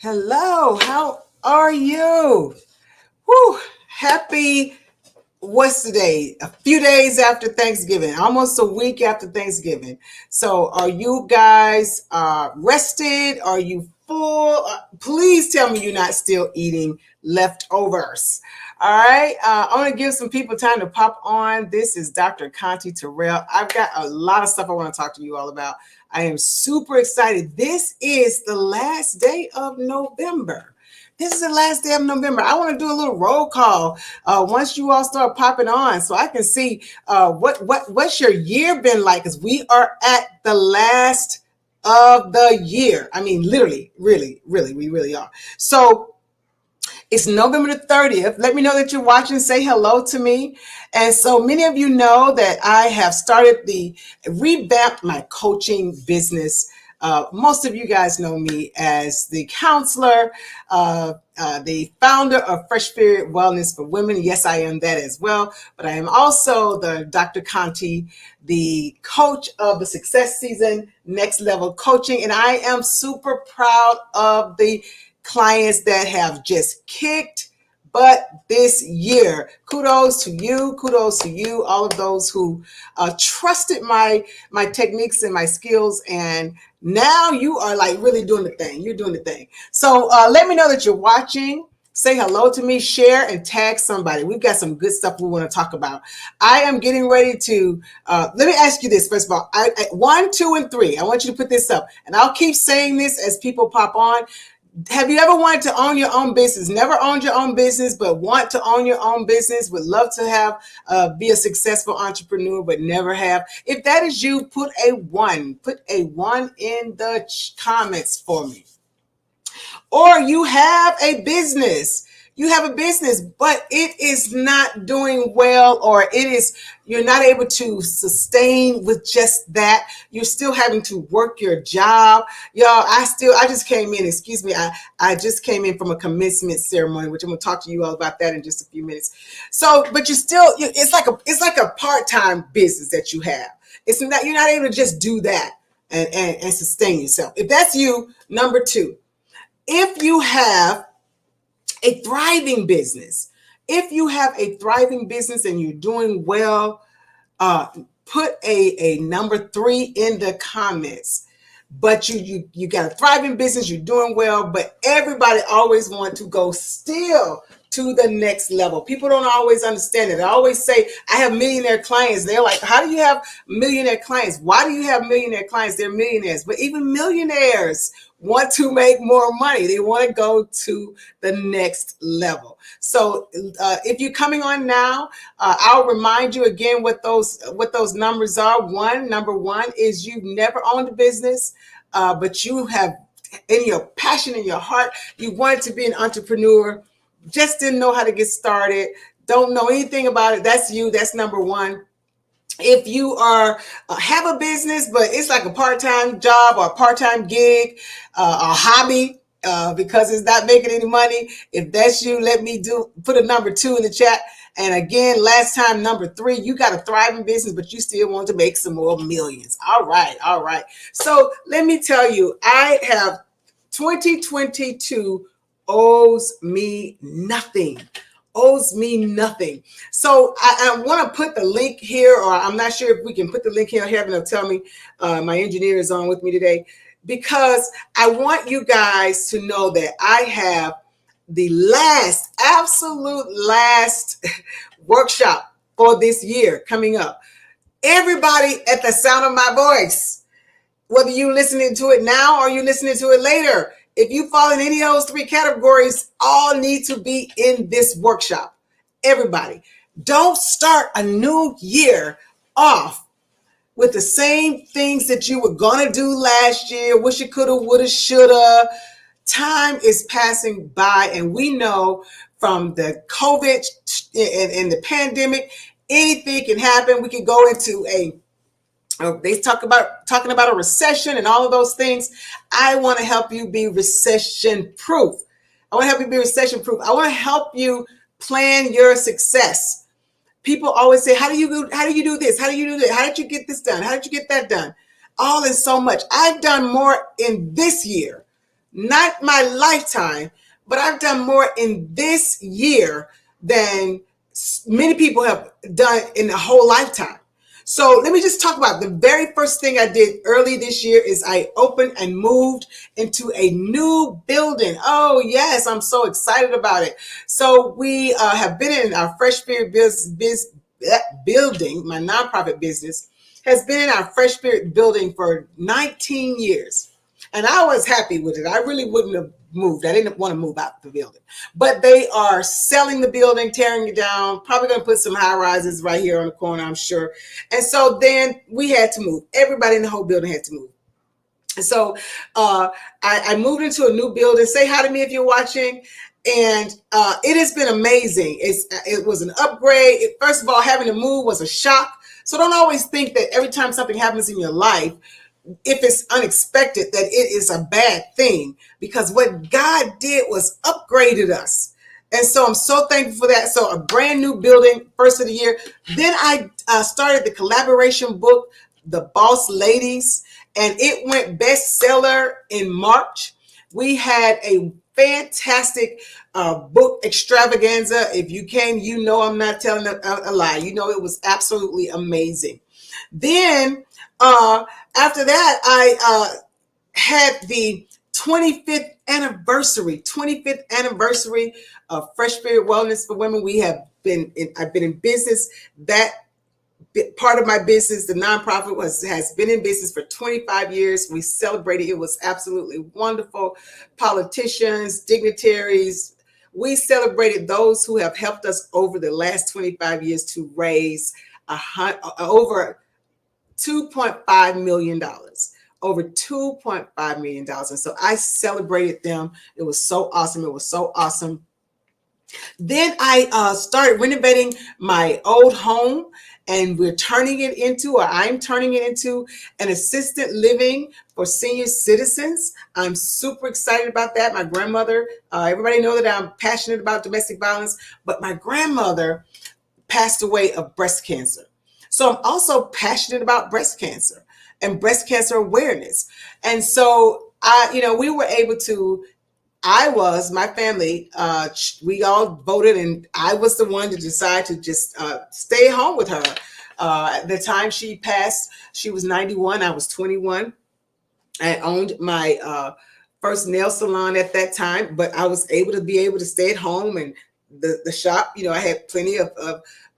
Hello, how are you? Whew, happy, what's today? A few days after Thanksgiving, almost a week after Thanksgiving. So, are you guys rested? Are you full? Please tell me you're not still eating leftovers. All right, I want to give some people time to pop on. This is Dr. Conte Terrell. I've got a lot of stuff I want to talk to you all about. I am super excited. This is the last day of November. This is the last day of November. I want to do a little roll call once you all start popping on, so I can see what's your year been like. Because we are at the last of the year. I mean, literally, really, we really are. So it's November the 30th. Let me know that you're watching. Say hello to me. And so many of you know that I have started revamped my coaching business. Most of you guys know me as the counselor, the founder of Fresh Spirit Wellness for Women. Yes, I am that as well. But I am also the Dr. Conte, the coach of the Success Season Next Level Coaching. And I am super proud of the clients that have just kicked butt this year. Kudos to you. Kudos to you. All of those who trusted my techniques and my skills, and now you are like really doing the thing. You're doing the thing. So let me know that you're watching. Say hello to me, share, and tag somebody. We've got some good stuff we want to talk about. I am getting ready to, let me ask you this, first of all. 1, 2, and 3. I want you to put this up. And I'll keep saying this as people pop on. Have you ever wanted to own your own business? Never owned your own business, but want to own your own business? Would love to have be a successful entrepreneur, but never have. If that is you, put a 1. Put a 1 in the comments for me. Or you have a business. You have a business, but it is not doing well, or you're not able to sustain with just that. You're still having to work your job. Y'all, I just came in, excuse me. I just came in from a commencement ceremony, which I'm going to talk to you all about that in just a few minutes. So, but it's like a part-time business that you have. You're not able to just do that and sustain yourself. If that's you, number 2. If you have a thriving business, and you're doing well, put a number 3 in the comments. But you got a thriving business, you're doing well, but everybody always wants to go still to the next level. People don't always understand it. I always say, I have millionaire clients. They're like, how do you have millionaire clients? Why do you have millionaire clients? They're millionaires. But even millionaires want to make more money. They want to go to the next level. So if you're coming on now, I'll remind you again what those numbers are. Number one is you've never owned a business, but you have, in your passion, in your heart, you wanted to be an entrepreneur, just didn't know how to get started, don't know anything about it. That's you. That's number 1. If you have a business, but it's like a part-time job or a part-time gig, a hobby, because it's not making any money. If that's you, put a number 2 in the chat. And again, last time, number 3, you got a thriving business, but you still want to make some more millions. All right. So let me tell you, I have 2022 owes me nothing. So I want to put the link here, or I'm not sure if we can put the link here. Heaven will tell me. My engineer is on with me today, because I want you guys to know that I have the absolute last workshop for this year coming up. Everybody at the sound of my voice, whether you're listening to it now or you're listening to it later, if you fall in any of those 3 categories, all need to be in this workshop. Everybody. Don't start a new year off with the same things that you were going to do last year. Wish you coulda, woulda, shoulda. Time is passing by, and we know from the COVID and the pandemic, anything can happen. We can go into they talking about a recession and all of those things. I want to help you be recession proof. I want to help you plan your success. People always say, how do you do this? How do you do that? How did you get this done? How did you get that done? All is so much. I've done more in this year not my lifetime, but I've done more in this year than many people have done in a whole lifetime. So let me just talk about the very first thing I did early this year is I opened and moved into a new building. Oh yes, I'm so excited about it. So we have been in our Fresh Spirit building, my nonprofit business has been in our Fresh Spirit building for 19 years. And I was happy with it. I really wouldn't have moved. I didn't want to move out the building. But they are selling the building, tearing it down, probably going to put some high rises right here on the corner, I'm sure. And so then we had to move. Everybody in the whole building had to move. And so I moved into a new building. Say hi to me if you're watching. And it has been amazing. It was an upgrade. First of all, having to move was a shock. So don't always think that every time something happens in your life, if it's unexpected, that it is a bad thing, because what God did was upgraded us. And so I'm so thankful for that. So a brand new building, first of the year. Then I started the collaboration book, The Boss Ladies, and it went bestseller in March. We had a fantastic book extravaganza. If you came, you know I'm not telling a lie. You know it was absolutely amazing. Then after that, I had the 25th anniversary of Fresh Spirit Wellness for Women. I've been in business. That part of my business, the nonprofit, has been in business for 25 years. We celebrated. It was absolutely wonderful. Politicians, dignitaries, we celebrated those who have helped us over the last 25 years to raise over $2.5 million. Over $2.5 million. And so I celebrated them. It was so awesome. It was so awesome. Then I started renovating my old home, and I'm turning it into an assisted living for senior citizens. I'm super excited about that. My grandmother, everybody know that I'm passionate about domestic violence, but my grandmother passed away of breast cancer. So I'm also passionate about breast cancer and breast cancer awareness. And so we were able to, my family, we all voted, and I was the one to decide to just stay home with her. At the time she passed, she was 91, I was 21. I owned my first nail salon at that time, but I was able to stay at home, and the shop, I had plenty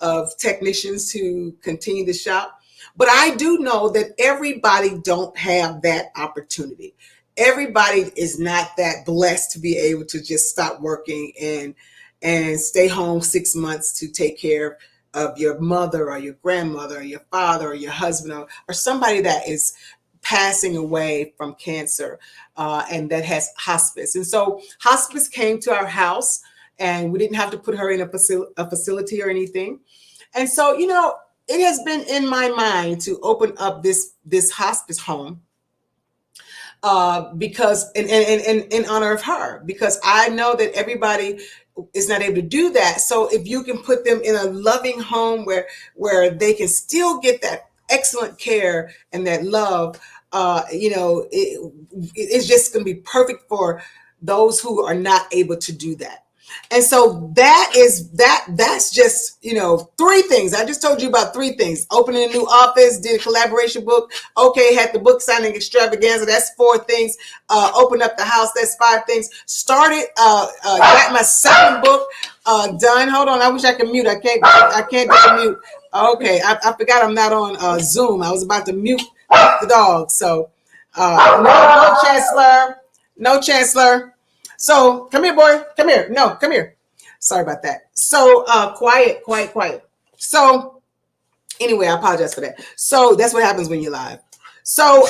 of technicians to continue the shop. But I do know that everybody don't have that opportunity. Everybody is not that blessed to be able to just stop working and stay home 6 months to take care of your mother or your grandmother or your father or your husband or somebody that is passing away from cancer and that has hospice. And so hospice came to our house, and we didn't have to put her in a facility or anything. And so, it has been in my mind to open up this hospice home because in honor of her, because I know that everybody is not able to do that. So if you can put them in a loving home where they can still get that excellent care and that love, it's just going to be perfect for those who are not able to do that. And so that's just, 3 things. I just told you about 3 things. Opening a new office, did a collaboration book. Okay, had the book signing extravaganza. That's 4 things. Opened up the house. That's 5 things. Started, got my second book done. Hold on. I wish I could mute. I can't get the mute. Okay. I forgot I'm not on Zoom. I was about to mute the dog. So no Chancellor. No Chancellor. So come here, boy. Come here. No, come here. Sorry about that. So quiet. So anyway, I apologize for that. So that's what happens when you're live. So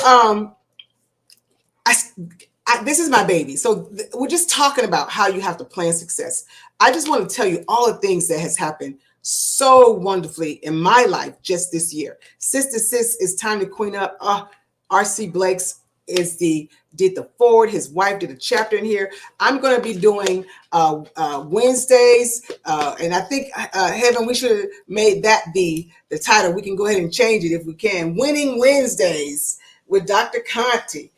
this is my baby. So we're just talking about how you have to plan success. I just want to tell you all the things that has happened so wonderfully in my life just this year. Sister Sis, it's time to queen up. R.C. Blake's did the forward. His wife did a chapter in here. I'm going to be doing Wednesdays, and I think Heaven, we should have made that the title. We can go ahead and change it if we can. Winning Wednesdays with Dr. Conte.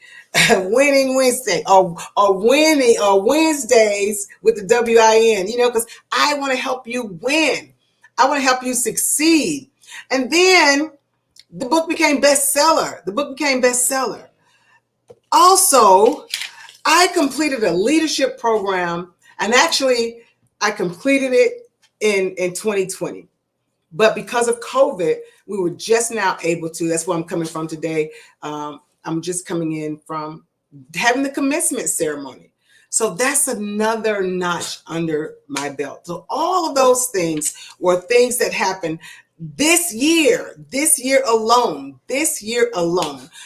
Winning Wednesday or winning or Wednesdays with the WIN, because I want to help you win. I want to help you succeed. And then the book became bestseller. The book became bestseller. Also, I completed a leadership program, and actually I completed it in 2020. But because of COVID, we were just now able to. That's where I'm coming from today. I'm just coming in from having the commencement ceremony. So that's another notch under my belt. So all of those things were things that happened this year alone.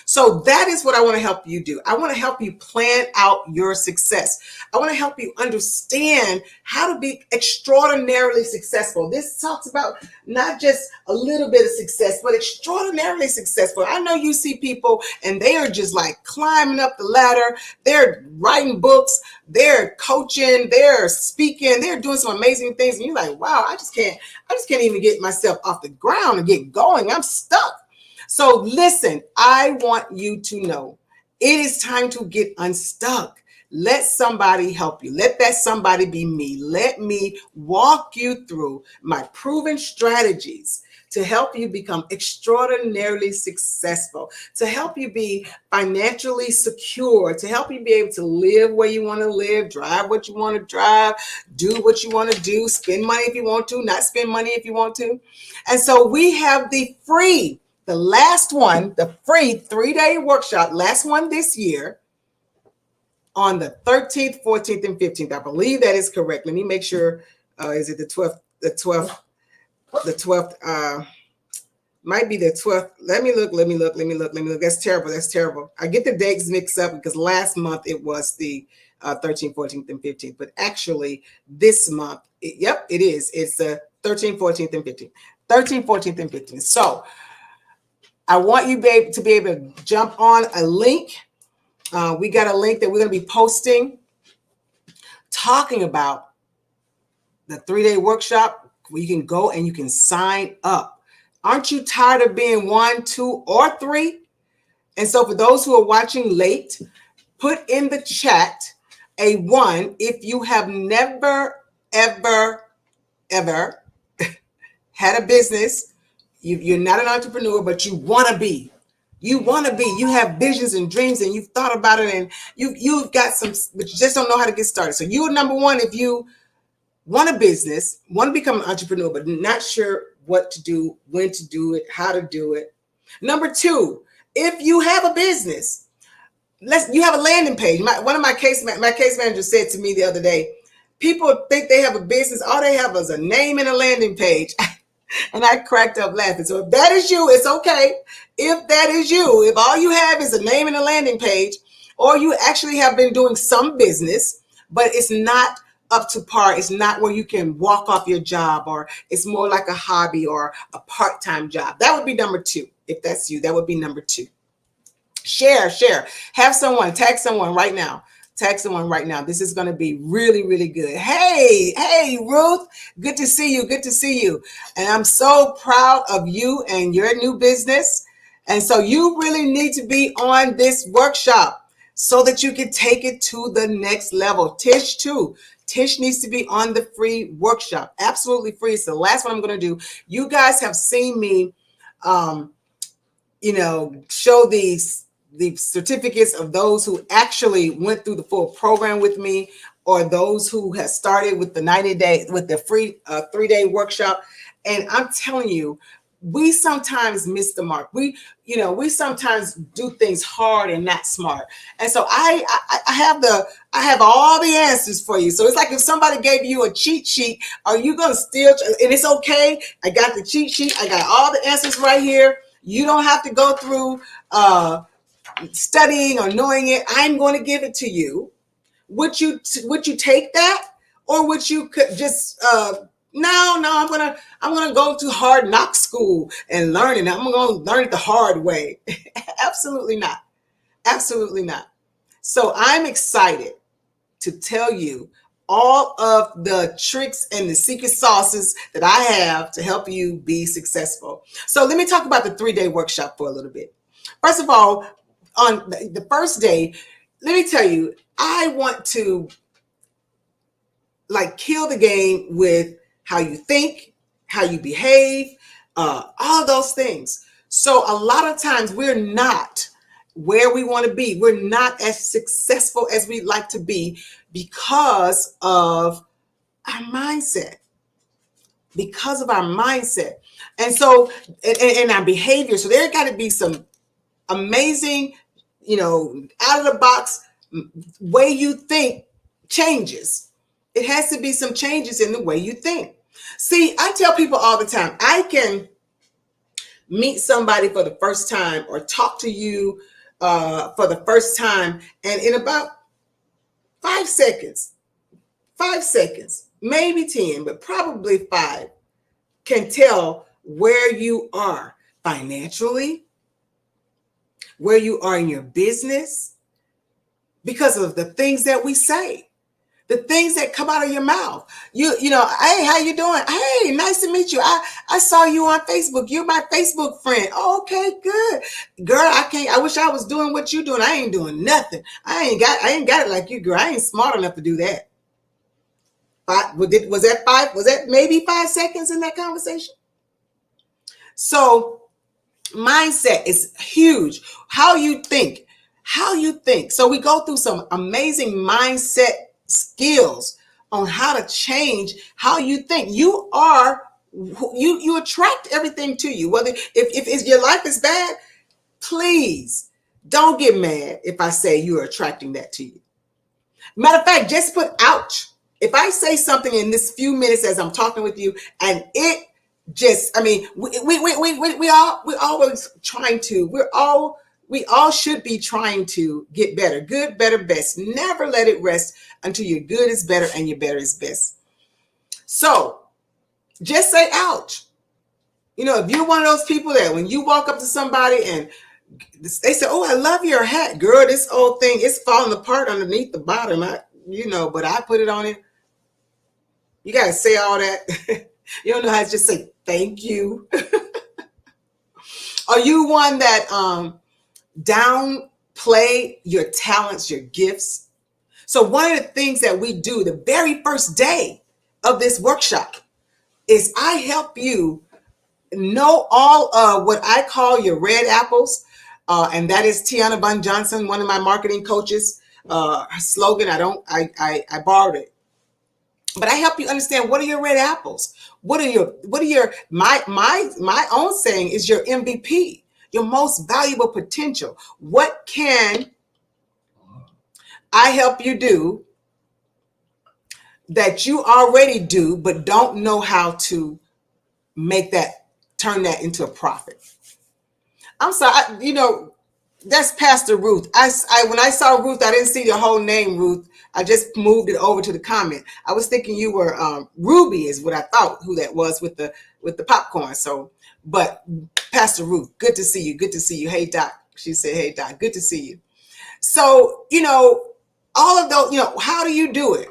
So that is what I want to help you do. I want to help you plan out your success. I want to help you understand how to be extraordinarily successful. This talks about not just a little bit of success, but extraordinarily successful. I know you see people and they are just like climbing up the ladder. They're writing books, they're coaching, they're speaking, they're doing some amazing things. And you're like, wow, I just can't even get myself off the ground and get going. I'm stuck. So listen, I want you to know it is time to get unstuck. Let somebody help you. Let that somebody be me. Let me walk you through my proven strategies to help you become extraordinarily successful, to help you be financially secure, to help you be able to live where you want to live, drive what you want to drive, do what you want to do, spend money if you want to, not spend money if you want to. And so we have the last one, the free 3-day workshop, last one this year, on the 13th, 14th, and 15th. I believe that is correct. Let me make sure. Is it the 12th? The 12th. Might be the 12th. Let me look. That's terrible. I get the dates mixed up because last month it was the 13th, 14th, and 15th. But actually, this month, it is. It's the 13th, 14th, and 15th. 13th, 14th, and 15th. So I want you to be able to jump on a link. We got a link that we're going to be posting talking about the 3-day workshop where you can go and you can sign up. Aren't you tired of being 1, 2, or 3? And so for those who are watching late, put in the chat a 1 if you have never, ever had a business. You're not an entrepreneur, but you want to be. You have visions and dreams and you've thought about it and you've got some, but you just don't know how to get started. So you're number 1 if you want a business, want to become an entrepreneur, but not sure what to do, when to do it, how to do it. Number 2, if you have a business, you have a landing page. One of my case managers said to me the other day, people think they have a business, all they have is a name and a landing page. And I cracked up laughing. So if that is you, it's okay. If that is you, if all you have is a name and a landing page, or you actually have been doing some business, but it's not up to par, it's not where you can walk off your job, or it's more like a hobby or a part-time job. That would be number 2. If that's you, that would be number 2. Share. Have someone, tag someone right now. This is going to be really, really good. Hey, Ruth, good to see you. And I'm so proud of you and your new business. And so you really need to be on this workshop so that you can take it to the next level. Tish too. Tish needs to be on the free workshop. Absolutely free. It's the last one I'm going to do. You guys have seen me, show the certificates of those who actually went through the full program with me, or those who have started with the 90-day, with the free 3-day workshop. And I'm telling you, we sometimes miss the mark. We sometimes do things hard and not smart. And so I have all the answers for you. So it's like if somebody gave you a cheat sheet, are you going to steal? And it's okay. I got the cheat sheet. I got all the answers right here. You don't have to go through studying or knowing it. I'm going to give it to you. Would you take that, or would you could just no, I'm gonna go to hard knock school and learn it. I'm gonna learn it the hard way. Absolutely not. So I'm excited to tell you all of the tricks and the secret sauces that I have to help you be successful. So let me talk about the 3-day workshop for a little bit. First of all, on the first day, let me tell you, I want to like kill the game with how you think, how you behave, all of those things. So a lot of times we're not where we want to be. We're not as successful as we'd like to be because of our mindset. Because of our mindset. And so, and our behavior. So there got to be some amazing, out of the box way you think changes. It has to be some changes in the way you think. See, I tell people all the time, I can meet somebody for the first time or talk to you for the first time, and in about 5 seconds, 5 seconds, maybe 10, but probably 5, can tell where you are financially, where you are in your business, because of the things that we say, the things that come out of your mouth. Hey, how you doing? Hey, nice to meet you. I saw you on Facebook. You're my Facebook friend. Oh, okay, good. Girl, I wish I was doing what you're doing. I ain't doing nothing. I ain't got it like you, girl. I ain't smart enough to do that. Was that 5? Was that maybe 5 seconds in that conversation? So mindset is huge. How you think. So we go through some amazing mindset skills on how to change how you think. You attract everything to you. Whether if your life is bad, please don't get mad if I say you are attracting that to you. Matter of fact, just put ouch. If I say something in this few minutes as I'm talking with you, and it just, I mean, we always trying to, we all should be trying to get better. Good, better, best. Never let it rest until your good is better and your better is best. So just say ouch. If you're one of those people that when you walk up to somebody and they say, oh, I love your hat, girl, this old thing, it's falling apart underneath the bottom. But I put it on it. You got to say all that. You don't know how to just say thank you. Are you one that downplay your talents, your gifts? So one of the things that we do the very first day of this workshop is I help you know all of what I call your red apples. And that is Tiana Bunn Johnson, one of my marketing coaches. Her slogan, I borrowed it. But I help you understand, what are your red apples? My own saying is your MVP, your most valuable potential. What can I help you do that you already do, but don't know how to turn that into a profit? I'm sorry, that's Pastor Ruth. When I saw Ruth, I didn't see the whole name, Ruth. I just moved it over to the comment. I was thinking you were Ruby, is what I thought who that was with the popcorn. So, but Pastor Ruth, good to see you. Good to see you. Hey Doc, she said, hey Doc, good to see you. So all of those. How do you do it?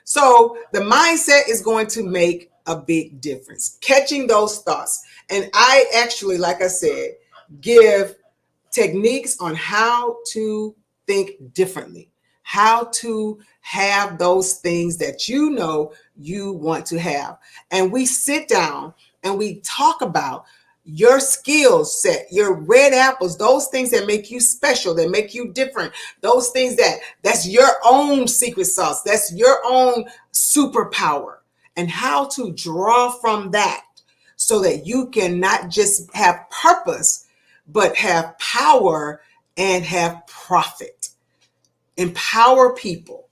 So the mindset is going to make a big difference. Catching those thoughts, and I actually, like I said, give techniques on how to think differently, how to have those things that you want to have. And we sit down and we talk about your skill set, your red apples, those things that make you special, that make you different, those things that's your own secret sauce, that's your own superpower, and how to draw from that so that you can not just have purpose, but have power and have profit. Empower people,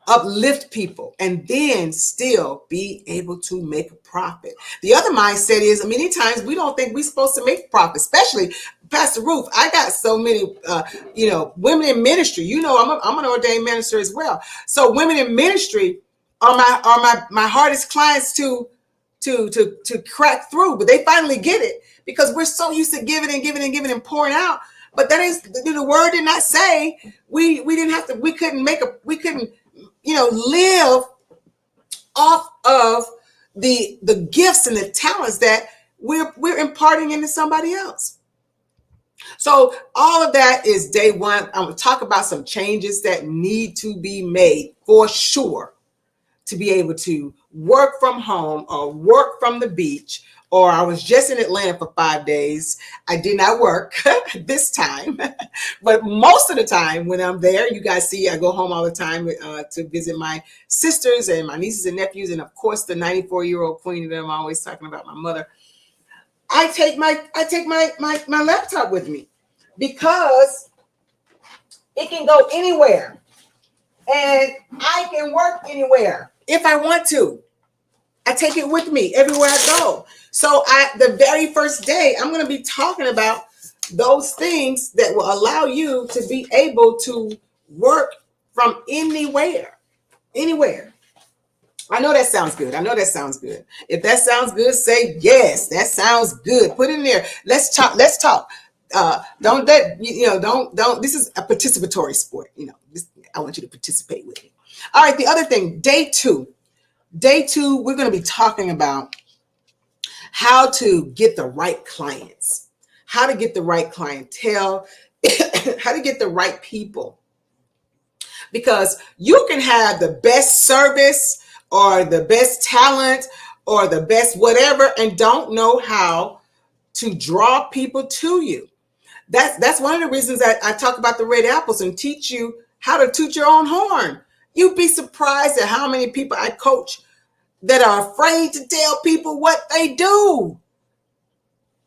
uplift people, and then still be able to make a profit. The other mindset is many times we don't think we're supposed to make profit, especially Pastor Ruth. I got so many, women in ministry. I'm an ordained minister as well. So women in ministry are my hardest clients to crack through, but they finally get it because we're so used to giving and pouring out. But that is, the word did not say we couldn't live off of the gifts and the talents that we're imparting into somebody else. So all of that is day one. I'm going to talk about some changes that need to be made for sure to be able to work from home or work from the beach. Or I was just in Atlanta for 5 days. I did not work this time, but most of the time when I'm there, you guys see I go home all the time to visit my sisters and my nieces and nephews, and of course the 94-year-old queen that I'm always talking about, my mother. I take my laptop with me because it can go anywhere and I can work anywhere if I want to. I take it with me everywhere I go. So the very first day, I'm going to be talking about those things that will allow you to be able to work from anywhere. Anywhere. I know that sounds good. I know that sounds good. If that sounds good, say yes. That sounds good. Put it in there. Let's talk. Let's talk. Don't let don't. This is a participatory sport. I want you to participate with me. All right. The other thing, day two. Day two, we're going to be talking about how to get the right clients, how to get the right clientele, how to get the right people. Because you can have the best service or the best talent or the best whatever and don't know how to draw people to you. That's one of the reasons I talk about the red apples and teach you how to toot your own horn. You'd be surprised at how many people I coach that are afraid to tell people what they do.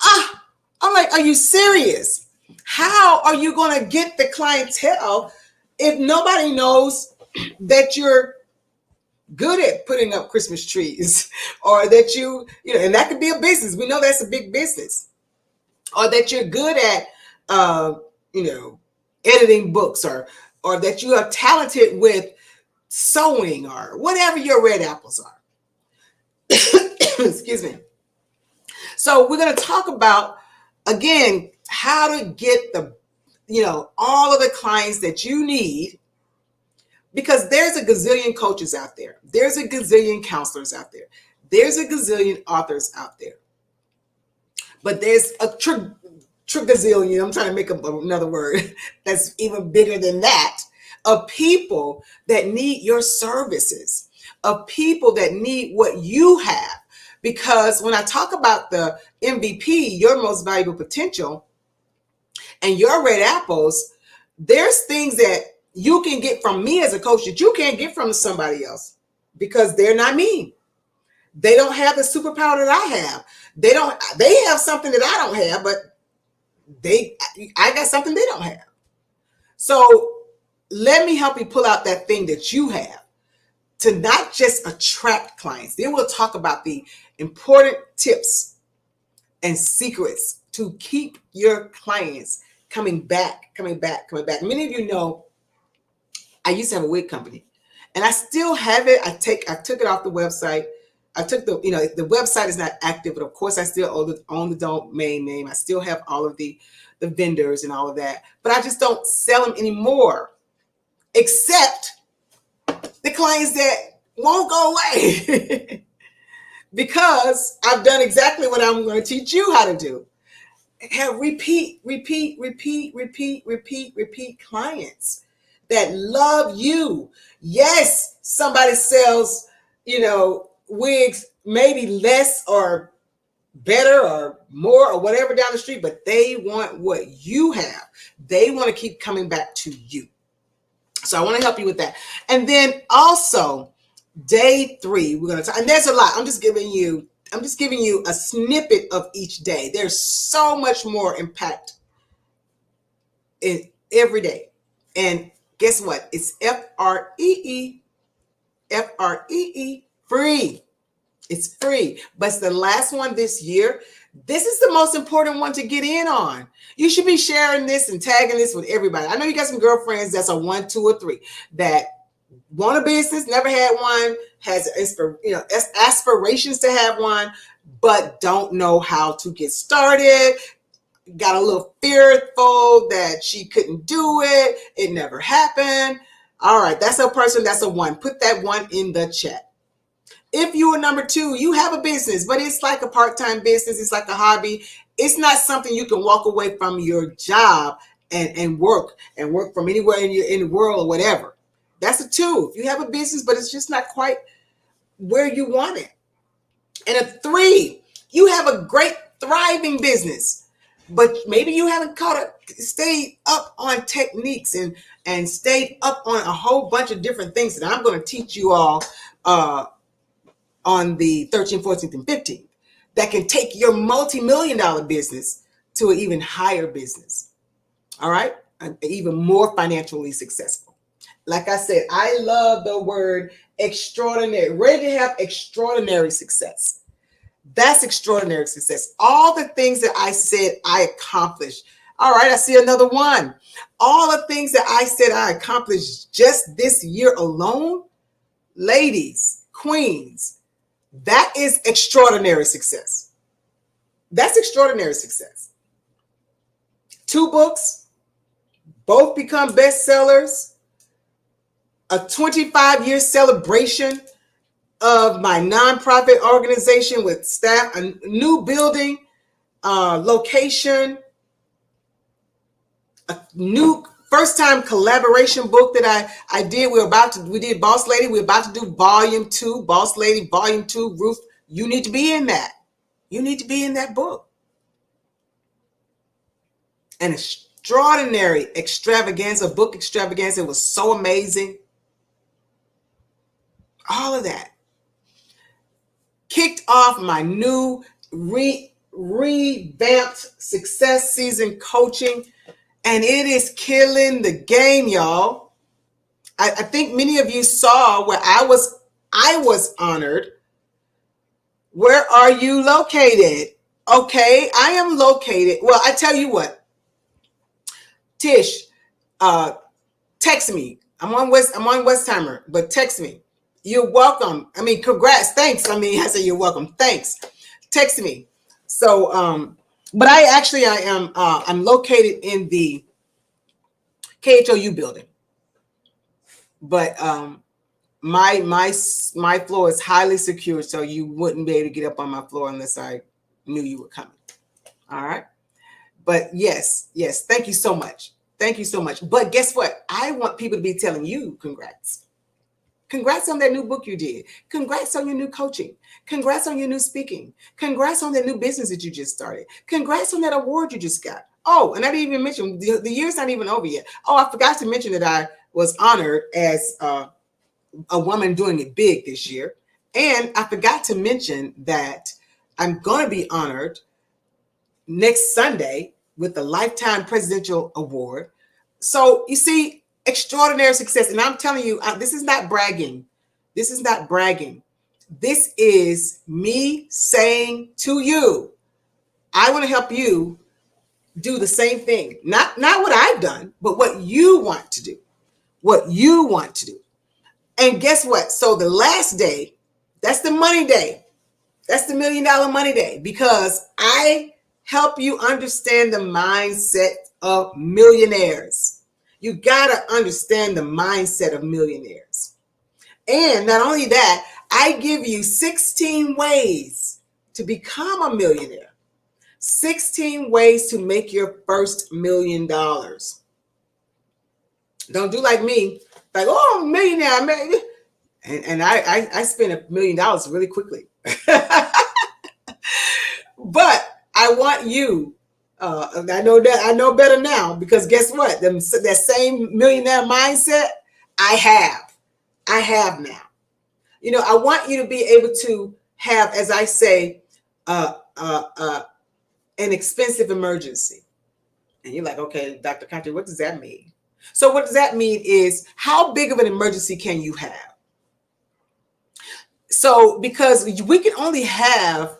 I'm like, are you serious? How are you going to get the clientele if nobody knows that you're good at putting up Christmas trees or that and that could be a business. We know that's a big business. Or that you're good at, editing books or that you are talented with sewing or whatever your red apples are. Excuse me. So we're going to talk about, again, how to get all of the clients that you need, because there's a gazillion coaches out there. There's a gazillion counselors out there. There's a gazillion authors out there. But there's a gazillion, I'm trying to make up another word that's even bigger than that, of people that need your services, of people that need what you have. Because when I talk about the MVP, your most valuable potential, and your red apples, there's things that you can get from me as a coach that you can't get from somebody else because they're not me. They don't have the superpower that I have. They have something that I don't have, but I got something they don't have. So let me help you pull out that thing that you have to not just attract clients. Then we'll talk about the important tips and secrets to keep your clients coming back. Many of you know I used to have a wig company and I still have it. I took it off the website. I took the website is not active, but of course I still own the domain name. I still have all of the vendors and all of that, but I just don't sell them anymore, except the clients that won't go away because I've done exactly what I'm going to teach you how to do. Have repeat clients that love you. Yes, somebody sells, wigs, maybe less or better or more or whatever down the street, but they want what you have. They want to keep coming back to you. So I want to help you with that. And then also day 3, we're going to talk, and there's a lot. I'm just giving you a snippet of each day. There's so much more impact in every day. And guess what? It's FREE, free. It's free, but it's the last one this year. This is the most important one to get in on. You should be sharing this and tagging this with everybody. I know you got some girlfriends that's a 1, 2, or 3 that want a business, never had one, has aspirations to have one, but don't know how to get started. Got a little fearful that she couldn't do it. It never happened. All right, that's a person. That's a 1. Put that 1 in the chat. If you are number 2, you have a business, but it's like a part-time business. It's like a hobby. it's not something you can walk away from your job and work from anywhere in the world or whatever. That's a two. If you have a business, but it's just not quite where you want it. And a three, you have a great thriving business, but maybe you haven't stayed up on techniques and stayed up on a whole bunch of different things that I'm going to teach you all on the 13th, 14th, and 15th that can take your multi-million-dollar business to an even higher business. All right? Even more financially successful. Like I said, I love the word extraordinary. Ready to have extraordinary success. That's extraordinary success. All the things that I said I accomplished. All right, I see another one. All the things that I said I accomplished just this year alone, ladies, queens, that is extraordinary success. That's extraordinary success. 2 books, both become bestsellers, a 25-year celebration of my nonprofit organization with staff, a new building, location, a new first-time collaboration book that I did. We did Boss Lady. We're about to do Volume 2, Boss Lady, Volume 2, Ruth. You need to be in that. You need to be in that book. An extraordinary extravaganza, book extravaganza. It was so amazing. All of that. Kicked off my new revamped success season coaching, and it is killing the game, y'all. I think many of you saw where I was honored. Where are you located? Okay, I am located. Well, I tell you what, Tish, text me. I'm on Westheimer, but text me. You're welcome. I mean, congrats. Thanks. I mean, I say you're welcome. Thanks. Text me. So, but I am, I'm located in the KHOU building, but, my floor is highly secure. So you wouldn't be able to get up on my floor unless I knew you were coming. All right. But yes. Thank you so much. Thank you so much. But guess what? I want people to be telling you congrats. Congrats on that new book you did. Congrats on your new coaching. Congrats on your new speaking. Congrats on that new business that you just started. Congrats on that award you just got. Oh, and I didn't even mention, the year's not even over yet. Oh, I forgot to mention that I was honored as a woman doing it big this year. And I forgot to mention that I'm going to be honored next Sunday with the Lifetime Presidential Award. So you see, extraordinary success. And I'm telling you, this is not bragging. This is not bragging. This is me saying to you, I want to help you do the same thing. Not what I've done, but what you want to do. What you want to do. And guess what? So the last day, that's the money day. That's the $1 million money day, because I help you understand the mindset of millionaires. You got to understand the mindset of millionaires. And not only that, I give you 16 ways to become a millionaire. 16 ways to make your first $1 million. Don't do like me. Like, oh, I'm a millionaire. And I spent $1 million really quickly. But I want you, I know better now, because guess what? That same millionaire mindset I have now. You know, I want you to be able to have, as I say, an expensive emergency. And you're like, okay, Dr. Conte, what does that mean? So what does that mean is, how big of an emergency can you have? So because we can only have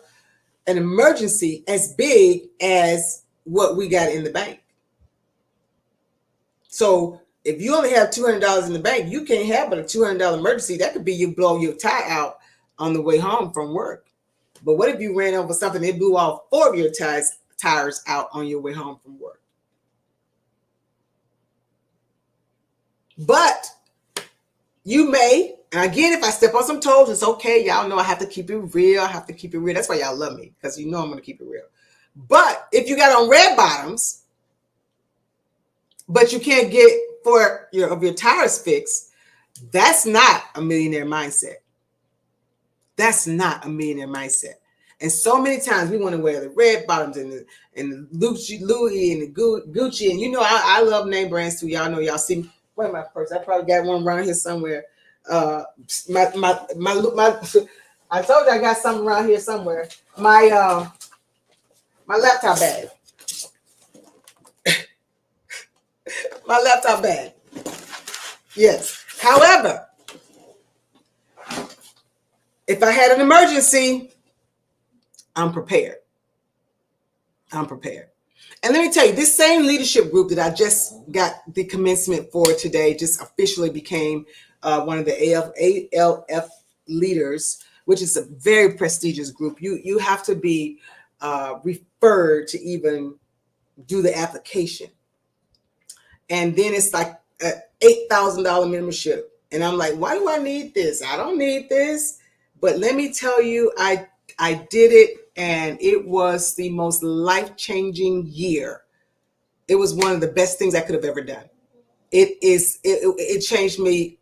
an emergency as big as what we got in the bank. So if you only have $200 in the bank, you can't have but a $200 emergency. That could be you blow your tie out on the way home from work. But what if you ran over something, it blew all 4 of your tires out on your way home from work? But you may, and again, if I step on some toes, it's okay. Y'all know I have to keep it real. That's why y'all love me, because you know I'm going to keep it real. But if you got on red bottoms, but you can't get your tires fixed, that's not a millionaire mindset. That's not a millionaire mindset. And so many times we want to wear the red bottoms and the Louis and the Gucci. And I love name brands too. Y'all know, y'all see me. Where's my purse? I probably got one around here somewhere. My I told you I got something around here somewhere. My laptop bag. My laptop bag. Yes. However, if I had an emergency, I'm prepared. I'm prepared. And let me tell you, this same leadership group that I just got the commencement for today just officially became one of the ALF leaders, which is a very prestigious group. You have to be referred to even do the application. And then it's like an $8,000 membership. And I'm like, why do I need this? I don't need this. But let me tell you, I did it, and it was the most life-changing year. It was one of the best things I could have ever done. It changed me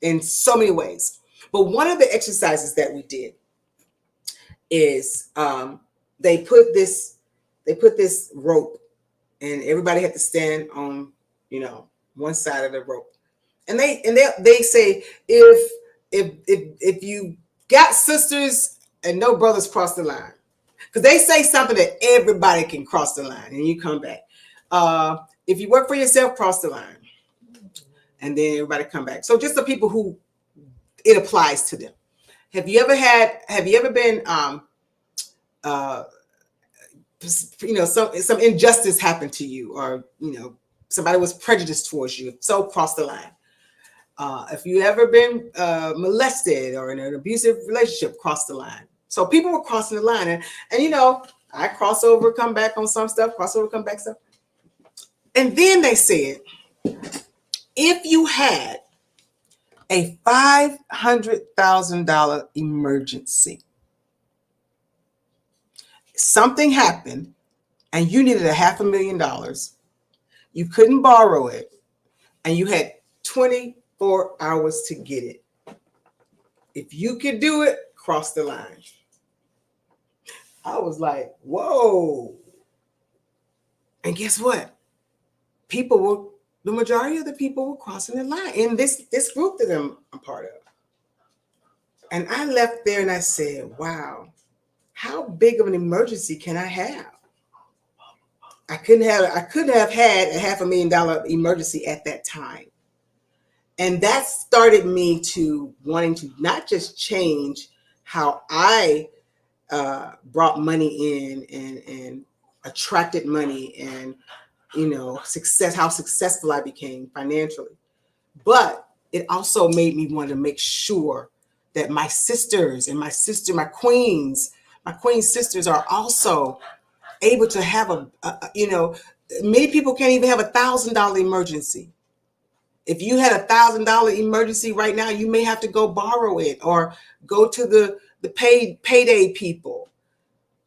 in so many ways. But one of the exercises that we did is they put this rope, and everybody had to stand on one side of the rope. And they say if you got sisters and no brothers, cross the line. Because they say something that everybody can cross the line, and you come back. If you work for yourself, cross the line. And then everybody come back. So just the people who it applies to them. Have you ever been some injustice happened to you, or somebody was prejudiced towards you, so cross the line. If you ever been molested or in an abusive relationship, cross the line. So people were crossing the line, and I cross over, come back on some stuff, cross over, come back stuff. And then they said, if you had a $500,000 emergency, something happened, and you needed $500,000, you couldn't borrow it, and you had 24 hours to get it. If you could do it, cross the line. I was like, whoa. And guess what? The majority of the people were crossing the line in this group that I'm a part of. And I left there and I said, wow, how big of an emergency can I have? I couldn't have had a $500,000 emergency at that time. And that started me to wanting to not just change how I brought money in and attracted money, and how successful I became financially. But it also made me want to make sure that my sisters and my queens sisters are also able to have many people can't even have $1,000 emergency. If you had $1,000 emergency right now, you may have to go borrow it or go to the payday people.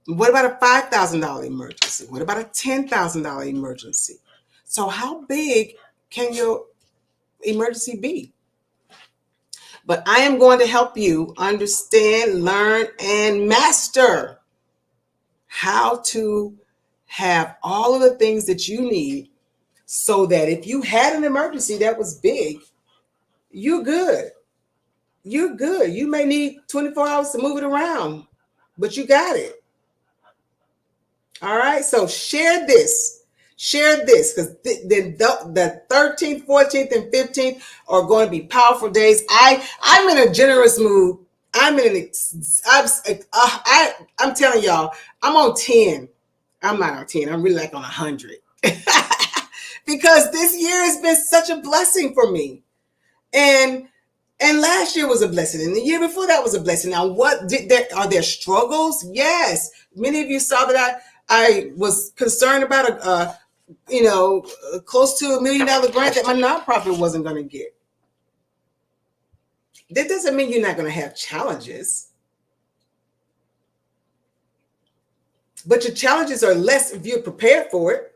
What about a $5,000 emergency? What about a $10,000 emergency? So how big can your emergency be? But I am going to help you understand, learn, and master how to have all of the things that you need, so that if you had an emergency that was big, you're good. You're good. You may need 24 hours to move it around, but you got it. All right. So share this, because the 13th, 14th, and 15th are going to be powerful days. I'm in a generous mood. I'm telling y'all, I'm on 10. I'm not on 10. I'm really like on 100. Because this year has been such a blessing for me. And last year was a blessing, and the year before that was a blessing. Now, are there struggles? Yes. Many of you saw that I was concerned about close to $1 million grant that my nonprofit wasn't going to get. That doesn't mean you're not going to have challenges. but your challenges are less if you're prepared for it.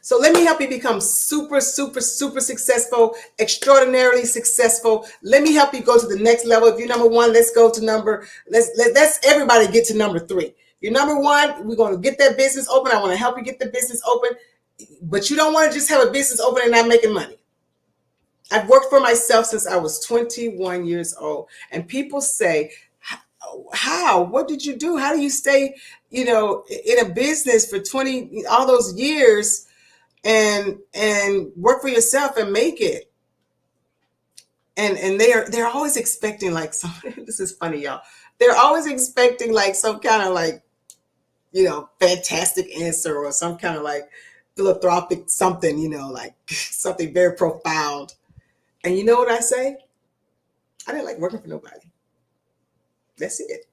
So let me help you become super, super, super successful, extraordinarily successful. Let me help you go to the next level. If you're number one, let's go to let's everybody get to number three. You're number one, we're going to get that business open. I want to help you get the business open, but you don't want to just have a business open and not making money. I've worked for myself since I was 21 years old. And people say, how? What did you do? How do you stay, in a business for 20, all those years and work for yourself and make it? And they're always expecting like some, this is funny, y'all. They're always expecting like some kind of like, fantastic answer or some kind of like philanthropic something, like something very profound. And you know what I say? I didn't like working for nobody. That's it.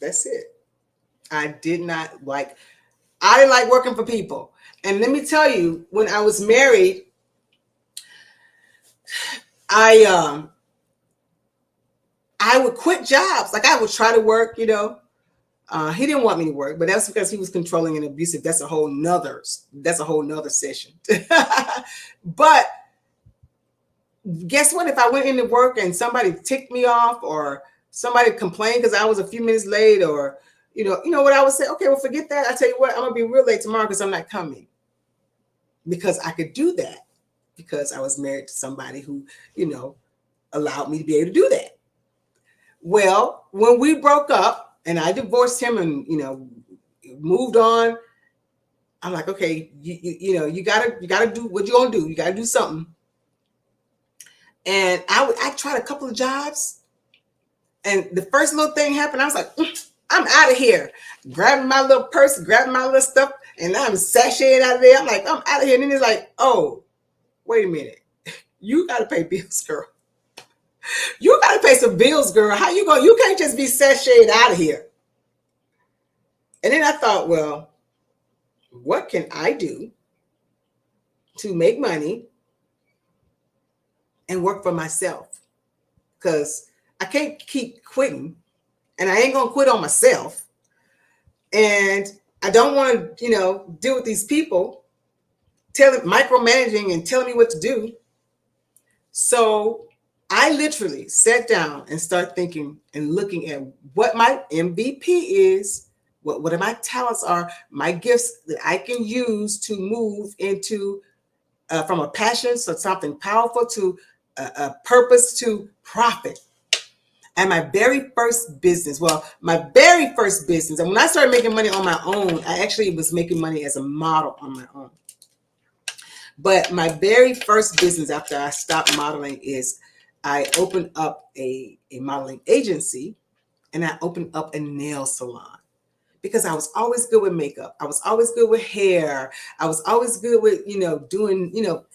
That's it. I didn't like working for people. And let me tell you, when I was married, I would quit jobs. Like I would try to work, he didn't want me to work, but that's because he was controlling and abusive. That's a whole nother session. But guess what? If I went into work and somebody ticked me off or somebody complained because I was a few minutes late or, you know what I would say? Okay, well, forget that. I tell you what, I'm going to be real late tomorrow because I'm not coming. Because I could do that because I was married to somebody who, allowed me to be able to do that. Well, when we broke up and I divorced him and, moved on, I'm like, okay, you gotta do what you're going to do. You got to do something. And I tried a couple of jobs and the first little thing happened. I was like, I'm out of here. Grabbing my little purse, grabbing my little stuff, and I'm sashaying out of there. I'm like, I'm out of here. And then it's like, oh, wait a minute. You got to pay bills, girl. You got to pay some bills, girl. How you going? You can't just be sashayed out of here. And then I thought, well, what can I do to make money and work for myself? Because I can't keep quitting and I ain't going to quit on myself. And I don't want to, deal with these people micromanaging and telling me what to do. So I literally sat down and started thinking and looking at what my MVP is, what my talents are, my gifts that I can use to move into from a passion, so something powerful, to a purpose, to profit. And my very first business, and when I started making money on my own, I actually was making money as a model on my own. But my very first business after I stopped modeling is I opened up a modeling agency and I opened up a nail salon because I was always good with makeup. I was always good with hair. I was always good with, doing,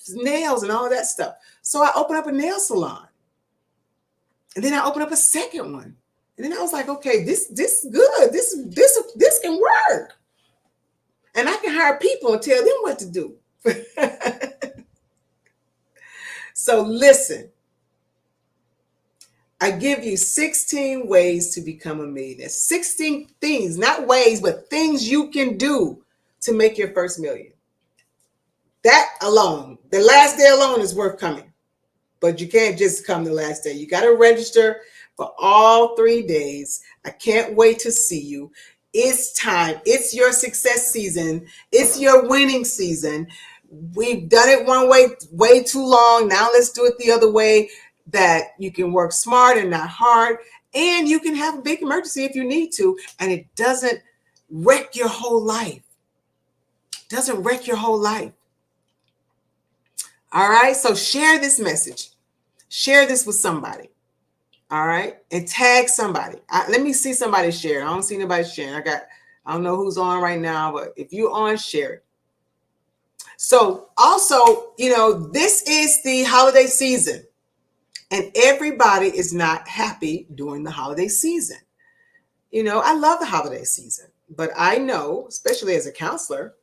nails and all of that stuff. So I opened up a nail salon. And then I opened up a second one. And then I was like, okay, this is good. This can work. And I can hire people and tell them what to do. So listen, I give you 16 ways to become a millionaire. 16 things, not ways, but things you can do to make your first million. That alone, the last day alone is worth coming. But you can't just come the last day. You got to register for all 3 days. I can't wait to see you. It's time. It's your success season. It's your winning season. We've done it one way too long. Now let's do it the other way, that you can work smart and not hard. And you can have a big emergency if you need to. And it doesn't wreck your whole life. It doesn't wreck your whole life. All right. So share this message. Share this with somebody. All right. And tag somebody. Let me see somebody share. I don't see anybody sharing. I don't know who's on right now, but if you're on, share it. So also, this is the holiday season and everybody is not happy during the holiday season. I love the holiday season, but I know, especially as a counselor,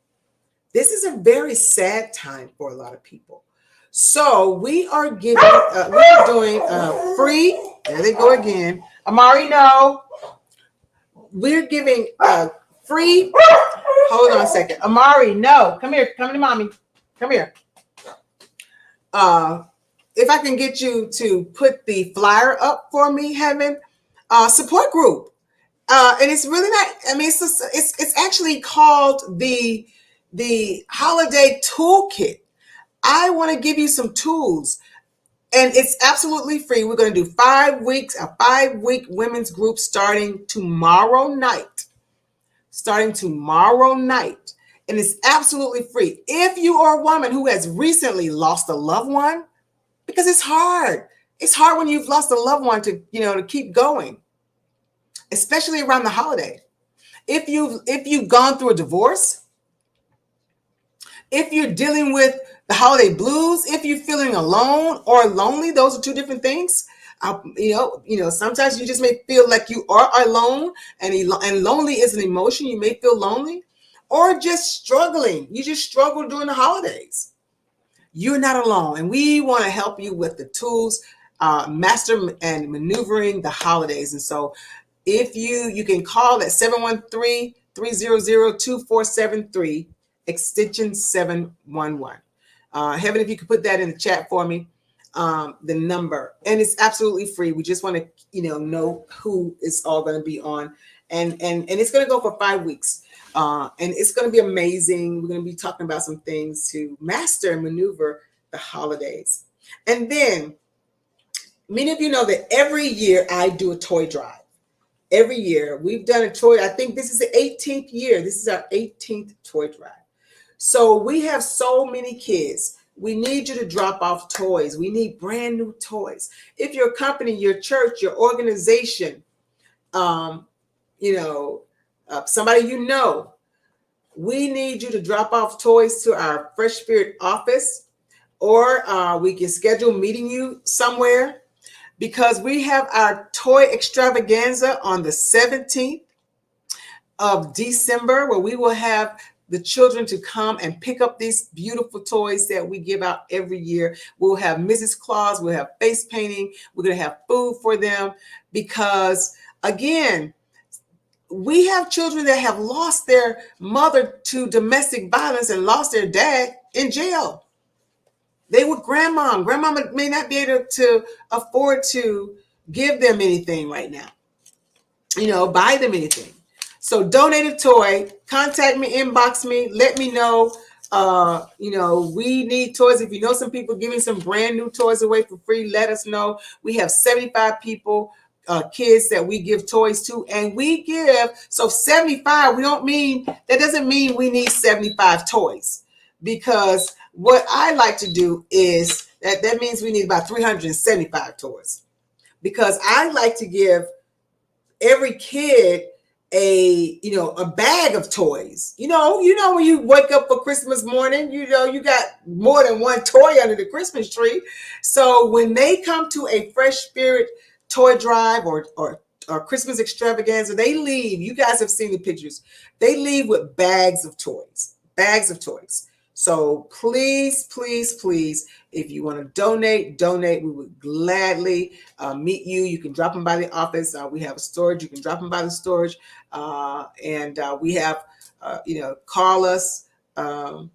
this is a very sad time for a lot of people. So we are doing free, there they go again. Amari, no. we're giving free. Hold on a second. Amari, no. Come here. Come to mommy. Come here. If I can get you to put the flyer up for me, Heaven, support group. And it's really not, I mean, it's actually called the holiday toolkit. I want to give you some tools, and it's absolutely free. We're going to do 5 weeks, a 5-week women's group starting tomorrow night. And it's absolutely free. If you are a woman who has recently lost a loved one, because it's hard. It's hard when you've lost a loved one to keep going, especially around the holiday. If you've gone through a divorce, if you're dealing with the holiday blues, if you're feeling alone or lonely, those are two different things. Sometimes you just may feel like you are alone, and lonely is an emotion. You may feel lonely, or just struggling. You just struggle during the holidays. You're not alone, and we want to help you with the tools, master and maneuvering the holidays. And so if you can call at 713-300-2473, extension 711. Heaven, if you could put that in the chat for me, the number. And it's absolutely free. We just want to know who is all going to be on. And it's going to go for 5 weeks. And it's going to be amazing. We're going to be talking about some things to master and maneuver the holidays. And then many of you know that every year I do a toy drive. Every year we've done a toy. I think this is the 18th year. This is our 18th toy drive. So we have so many kids. We need you to drop off toys. We need brand new toys. If your company, your church, your organization, somebody we need you to drop off toys to our Fresh Spirit office, or we can schedule meeting you somewhere, because we have our toy extravaganza on the 17th of December, where we will have the children to come and pick up these beautiful toys that we give out every year. We'll have Mrs. Claus, we'll have face painting, we're going to have food for them, because again, we have children that have lost their mother to domestic violence and lost their dad in jail. They were grandma. Grandmama may not be able to afford to give them anything right now, buy them anything. So donate a toy, contact me, inbox me, let me know. We need toys. If you know some people giving some brand new toys away for free, let us know. We have 75 people, kids that we give toys to, and we give, so 75, that doesn't mean we need 75 toys, because what I like to do is that means we need about 375 toys, because I like to give every kid a bag of toys. When you wake up for Christmas morning, you got more than one toy under the Christmas tree. So when they come to a Fresh Spirit toy drive or Christmas extravaganza, they leave. You guys have seen the pictures. They leave with bags of toys. So please, please, please, if you want to donate. We would gladly meet you. You can drop them by the office. We have a storage. You can drop them by the storage. And we have, call us and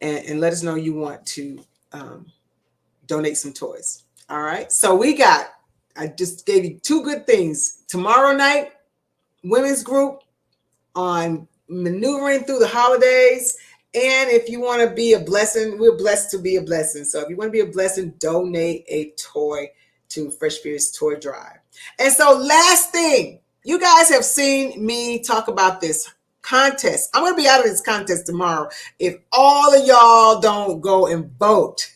let us know you want to donate some toys. All right. So I just gave you 2 good things. Tomorrow night, women's group on maneuvering through the holidays. And if you want to be a blessing, we're blessed to be a blessing. So if you want to be a blessing, donate a toy to Fresh Spirit's Toy Drive. And so last thing, you guys have seen me talk about this contest. I'm going to be out of this contest tomorrow if all of y'all don't go and vote.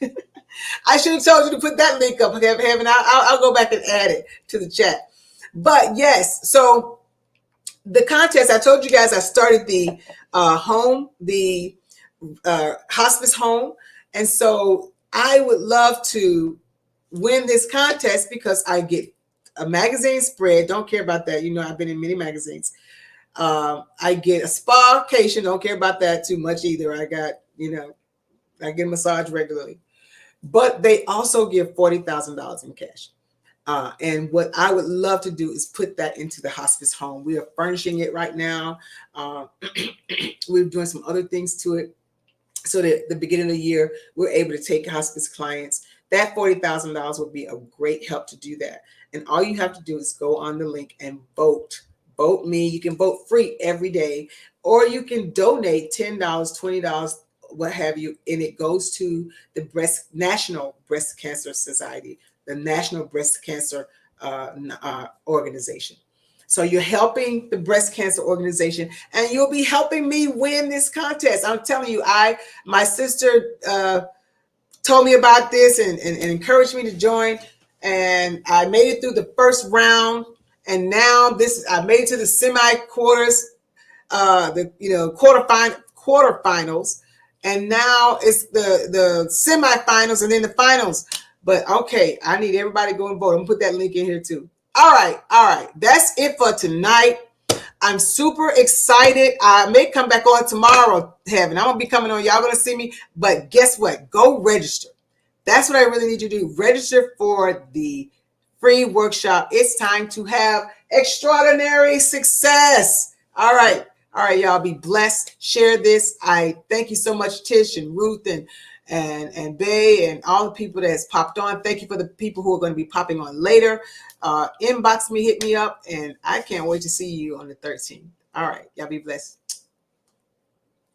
I should have told you to put that link up, Heaven. I'll go back and add it to the chat. But yes, so the contest, I told you guys I started the hospice home. And so I would love to win this contest, because I get a magazine spread. Don't care about that. I've been in many magazines. I get a spa vacation. Don't care about that too much either. I got, I get a massage regularly. But they also give $40,000 in cash. And what I would love to do is put that into the hospice home. We are furnishing it right now. Uh, we're doing some other things to it, so that at the beginning of the year, we're able to take hospice clients. That $40,000 would be a great help to do that. And all you have to do is go on the link and vote. Vote me. You can vote free every day, or you can donate $10, $20, what have you, and it goes to the National Breast Cancer Society, the National Breast Cancer Organization. So you're helping the breast cancer organization, and you'll be helping me win this contest. I'm telling you, my sister told me about this and encouraged me to join, and I made it through the first round, and now I made it to the semi-quarters, the quarterfinals, and now it's the semifinals and then the finals. But okay, I need everybody to go and vote. I'm gonna put that link in here too. All right. That's it for tonight. I'm super excited. I may come back on tomorrow, Heaven. I'm gonna be coming on. Y'all gonna see me. But guess what? Go register. That's what I really need you to do. Register for the free workshop. It's time to have extraordinary success. All right, y'all. Be blessed. Share this. I thank you so much, Tish and Ruth and Bay and all the people that has popped on. Thank you for the people who are going to be popping on later. Inbox me, hit me up, and I can't wait to see you on the 13th. All right, y'all be blessed.